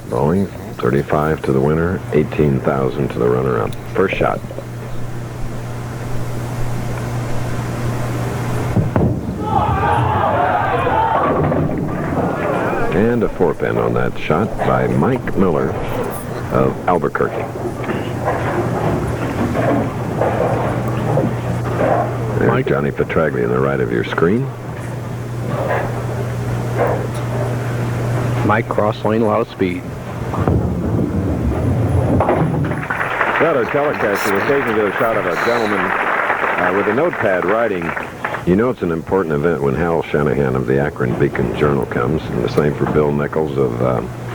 Bowling, 35 to the winner, 18,000 to the runner-up. First shot. And a 4-pin on that shot by Mike Miller of Albuquerque. There's Johnny Petraglia on the right of your screen. Mike cross lane, a lot of speed. Well, our telecasters occasionally get a shot of a gentleman with a notepad writing. You know it's an important event when Hal Shanahan of the Akron Beacon Journal comes, and the same for Bill Nichols of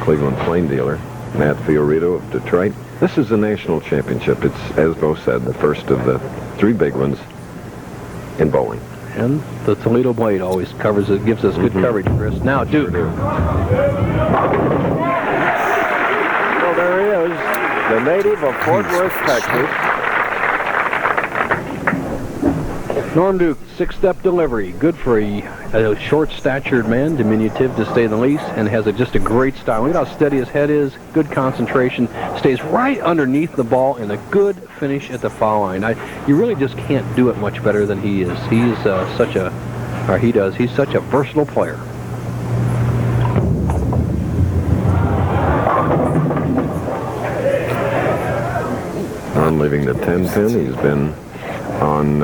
Cleveland Plain Dealer, Matt Fiorito of Detroit. This is the national championship. It's, as Bo said, the first of the 3 big ones in bowling. And the Toledo Blade always covers it, gives us good coverage, Chris. Now, Duke. Well, there he is, the native of Fort Worth, Texas. Norm Duke, 6-step delivery. Good for a short-statured man, diminutive to say the least, and has just a great style. Look at how steady his head is, good concentration, stays right underneath the ball, and a good finish at the foul line. You really just can't do it much better than he is. He's he's such a versatile player. On leaving the 10-pin, he's been on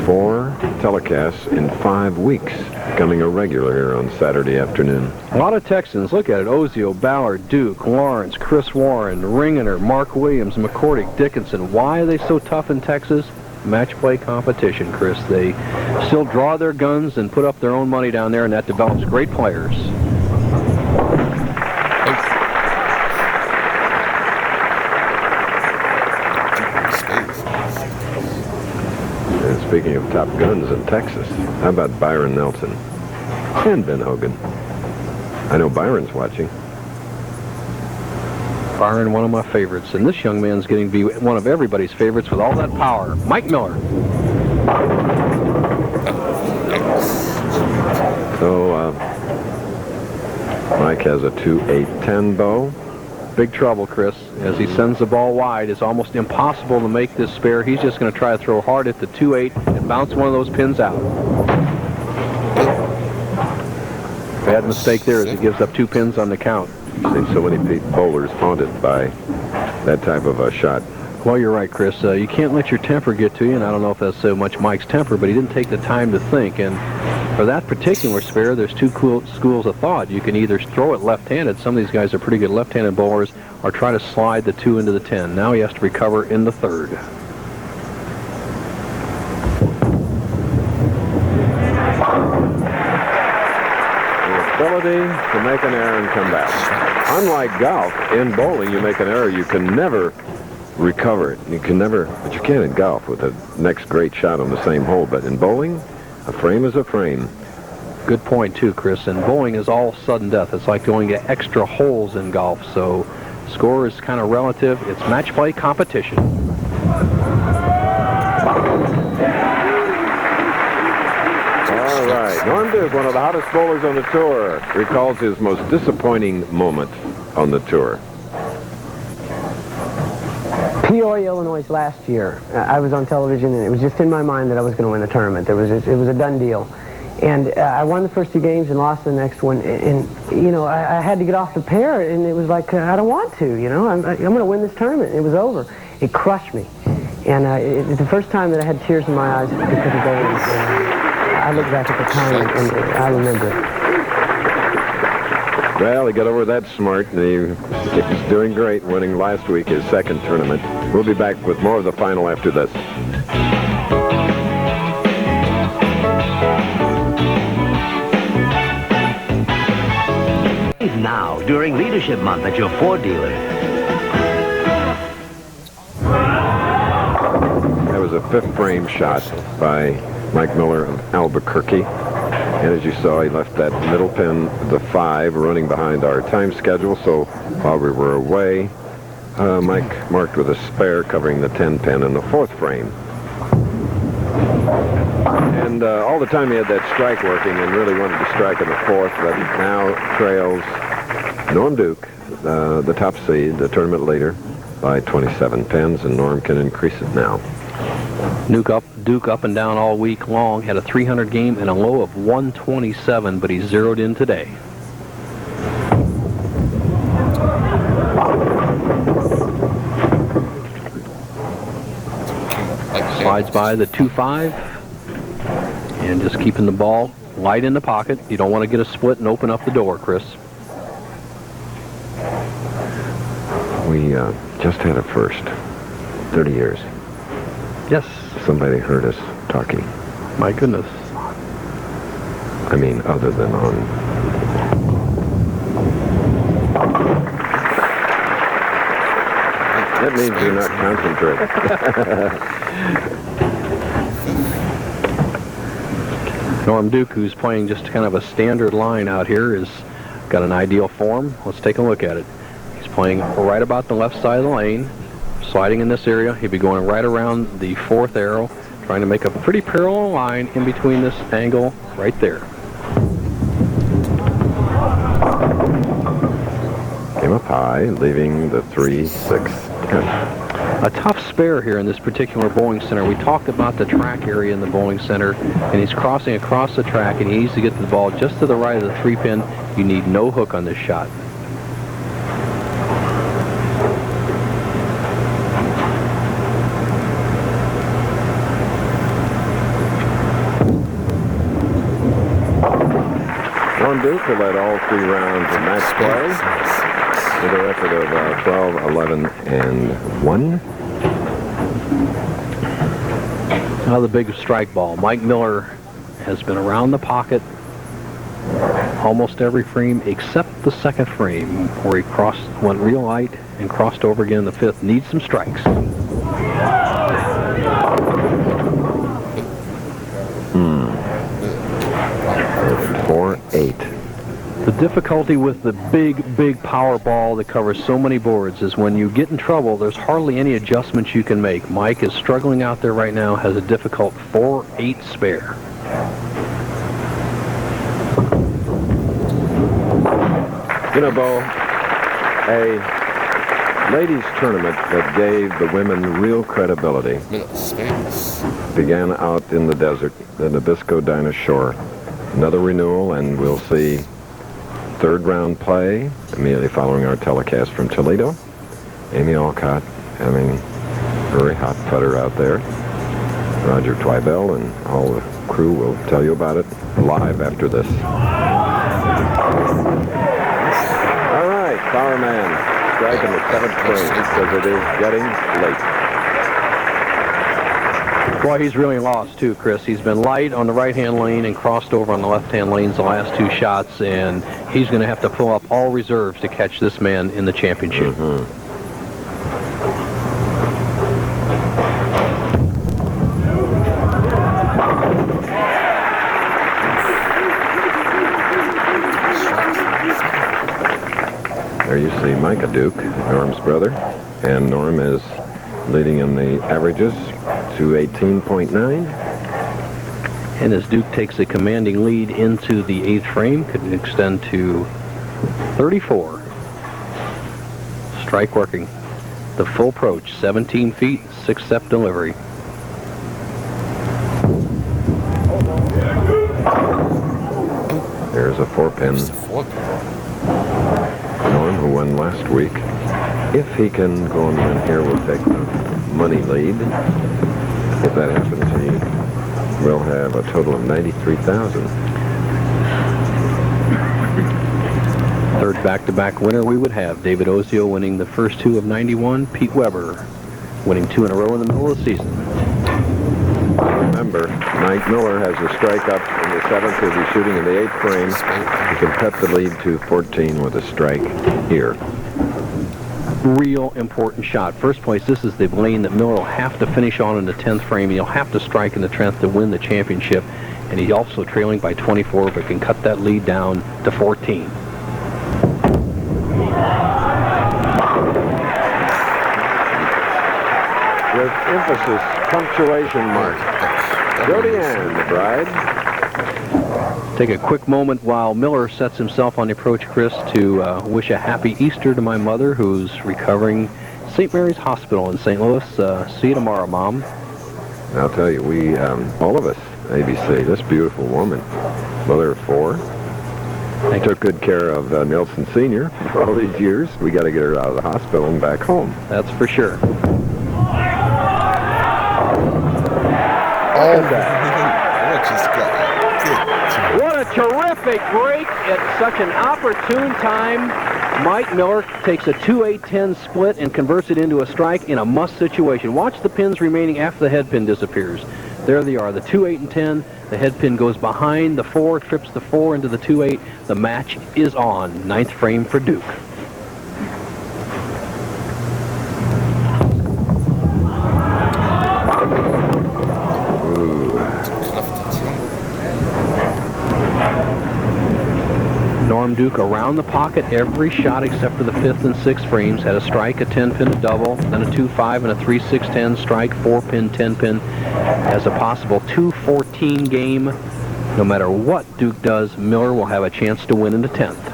4 telecasts in 5 weeks, becoming a regular here on Saturday afternoon. A lot of Texans. Look at it. Ozio, Ballard, Duke, Lawrence, Chris Warren, Ringener, Mark Williams, McCordick, Dickinson. Why are they so tough in Texas? Match play competition, Chris. They still draw their guns and put up their own money down there, and that develops great players. Speaking of top guns in Texas, how about Byron Nelson and Ben Hogan? I know Byron's watching. Byron, one of my favorites, and this young man's getting to be one of everybody's favorites with all that power. Mike Miller. So Mike has a 2-8-10 bow. Big trouble, Chris. As he sends the ball wide, it's almost impossible to make this spare. He's just going to try to throw hard at the 2-8 and bounce one of those pins out. Bad mistake there as he gives up 2 pins on the count. I've seen so many bowlers haunted by that type of a shot. Well, you're right, Chris. You can't let your temper get to you, and I don't know if that's so much Mike's temper, but he didn't take the time to think. And for that particular spare, there's 2 schools of thought. You can either throw it left-handed. Some of these guys are pretty good left-handed bowlers, or try to slide the 2 into the 10. Now he has to recover in the 3rd. The ability to make an error and come back. Unlike golf, in bowling, you make an error, you can never recover it. You can never, but you can in golf with the next great shot on the same hole. But in bowling, a frame is a frame. Good point, too, Chris. And bowling is all sudden death. It's like going to extra holes in golf. So score is kind of relative. It's match play competition. All right. Norm Duke, one of the hottest bowlers on the tour, recalls his most disappointing moment on the tour. Peoria, Illinois last year. I was on television, and it was just in my mind that I was going to win the tournament. It was a done deal. And I won the first 2 games and lost the next one. And you know, I had to get off the pair, and it was like, I don't want to, you know. I'm going to win this tournament. It was over. It crushed me. And it's the first time that I had tears in my eyes because of those. I look back at the time, and I remember it. Well, he got over that smart, and he's doing great, winning last week his 2nd tournament. We'll be back with more of the final after this. Now, during Leadership Month at your Ford dealer. That was a 5th frame shot by Mike Miller of Albuquerque. And as you saw, he left that middle pin, the 5, running behind our time schedule. So while we were away, Mike marked with a spare covering the 10 pin in the 4th frame. And all the time he had that strike working and really wanted to strike in the 4th, but now trails Norm Duke, the top seed, the tournament leader, by 27 pins, and Norm can increase it now. Duke up and down all week long, had a 300 game and a low of 127, but he zeroed in today. Slides by the 2-5 and just keeping the ball light in the pocket. You don't want to get a split and open up the door, Chris. We just had a first. 30 years. Yes. Somebody heard us talking. My goodness. I mean, other than on... That means you're not concentrating. Norm Duke, who's playing just kind of a standard line out here, has got an ideal form. Let's take a look at it. He's playing right about the left side of the lane, sliding in this area. He'll be going right around the 4th arrow, trying to make a pretty parallel line in between this angle right there. Came up high, leaving the 3, 6, 10. A tough spare here in this particular bowling center. We talked about the track area in the bowling center, and he's crossing across the track, and he needs to get the ball just to the right of the 3-pin. You need no hook on this shot. Norm Duke will let all 3 rounds of match play with a record of 12, 11, and 1. Now the big strike ball. Mike Miller has been around the pocket almost every frame except the 2nd frame, where he went real light and crossed over again in the 5th. Needs some strikes. 4, 8. The difficulty with the big power ball that covers so many boards is when you get in trouble, there's hardly any adjustments you can make. Mike is struggling out there right now, has a difficult 4-8 spare. You know, Bo, a ladies' tournament that gave the women real credibility began out in the desert, the Nabisco Dinah Shore. Another renewal, and we'll see 3rd round play immediately following our telecast from Toledo. Amy Alcott having a very hot putter out there. Roger Twibell and all the crew will tell you about it live after this. All right, Power Man striking the 7th frame because it is getting late. Boy, he's really lost too, Chris. He's been light on the right-hand lane and crossed over on the left-hand lanes the last 2 shots, and he's going to have to pull up all reserves to catch this man in the championship. There you see Micah Duke, Norm's brother, and Norm is leading in the averages to 18.9. And as Duke takes a commanding lead into the 8th frame, could extend to 34. Strike working. The full approach, 17 feet, 6-step delivery. There's a 4-pin. Norm, who won last week, if he can go on in here, will take the money lead. If that happens, he will have a total of $93,000. 3rd back-to-back winner we would have. David Ozio winning the first 2 of 91. Pete Weber winning 2 in a row in the middle of the season. Remember, Mike Miller has a strike up in the 7th. He'll be shooting in the 8th frame. He can cut the lead to 14 with a strike here. Real important shot. First place, this is the lane that Miller will have to finish on in the 10th frame. He'll have to strike in the 10th to win the championship. And he's also trailing by 24, but can cut that lead down to 14. With emphasis, punctuation mark. Jody Ann, the bride. Take a quick moment while Miller sets himself on the approach, Chris, to wish a happy Easter to my mother, who's recovering St. Mary's Hospital in St. Louis. See you tomorrow, Mom. I'll tell you, we, all of us, ABC, this beautiful woman, mother of 4, took good care of Nelson Sr. for all these years. We got to get her out of the hospital and back home. That's for sure. Oh, What a terrific break at such an opportune time. Mike Miller takes a 2-8-10 split and converts it into a strike in a must situation. Watch the pins remaining after the head pin disappears. There they are, the 2-8 and 10. The head pin goes behind the 4, trips the 4 into the 2-8. The match is on. 9th frame for Duke. Norm Duke around the pocket every shot except for the 5th and 6th frames. Had a strike, a 10-pin, a double, then a 2-5 and a 3-6-10 strike, 4-pin, 10-pin. Has a possible 2-14 game. No matter what Duke does, Miller will have a chance to win in the 10th.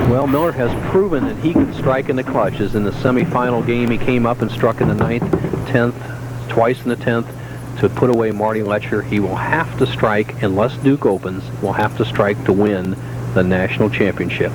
Well, Miller has proven that he can strike in the clutches. In the semifinal game, he came up and struck in the 9th, 10th, twice in the 10th to put away Marty Letcher. He will have to strike, unless Duke opens, will have to strike to win the national championship.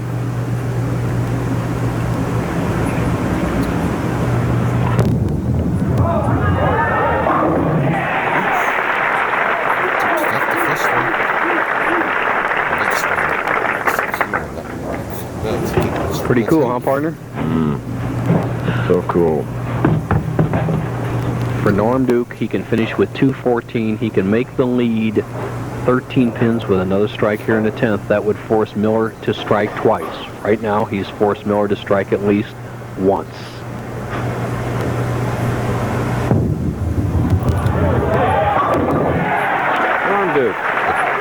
Pretty cool, huh, partner? So cool. For Norm Duke, he can finish with 2-14. He can make the lead 13 pins with another strike here in the 10th. That would force Miller to strike twice. Right now, he's forced Miller to strike at least once. Norm Duke,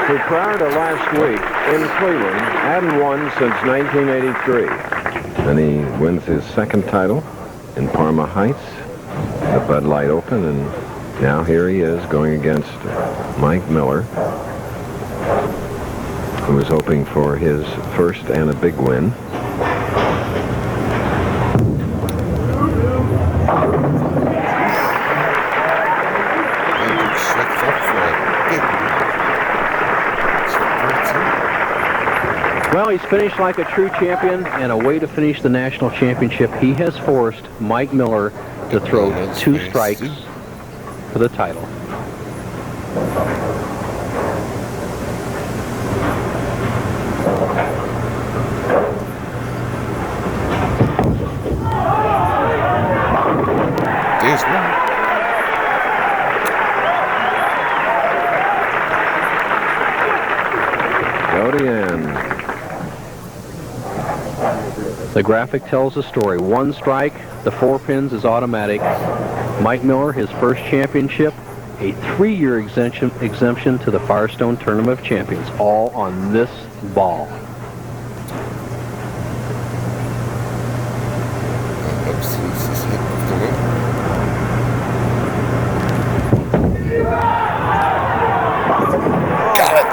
who prior to last week in Cleveland hadn't won since 1983. And he wins his 2nd title in Parma Heights, the Bud Light Open, and now here he is going against Mike Miller, who was hoping for his first and a big win. Well, he's finished like a true champion, and a way to finish the national championship. He has forced Mike Miller to throw 2 strikes for the title. There's one. Godian. The graphic tells the story. 1 strike, the 4 pins is automatic. Mike Miller, his first championship, a 3-year exemption to the Firestone Tournament of Champions, all on this ball. Got it.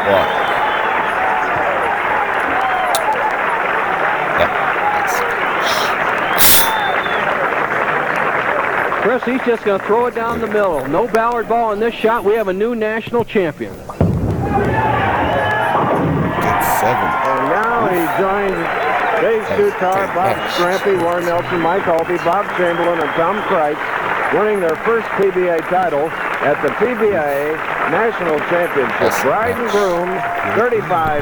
What? Chris, he's just going to throw it down the middle. No Ballard ball in this shot. We have a new national champion. It's 7. And now he joins Dave Stutar, Bob Strampy, Warren Nelson, Mike Albee, Bob Chamberlain, and Tom Kreitz, winning their first PBA title at the PBA National Championship. Bride and groom, 35.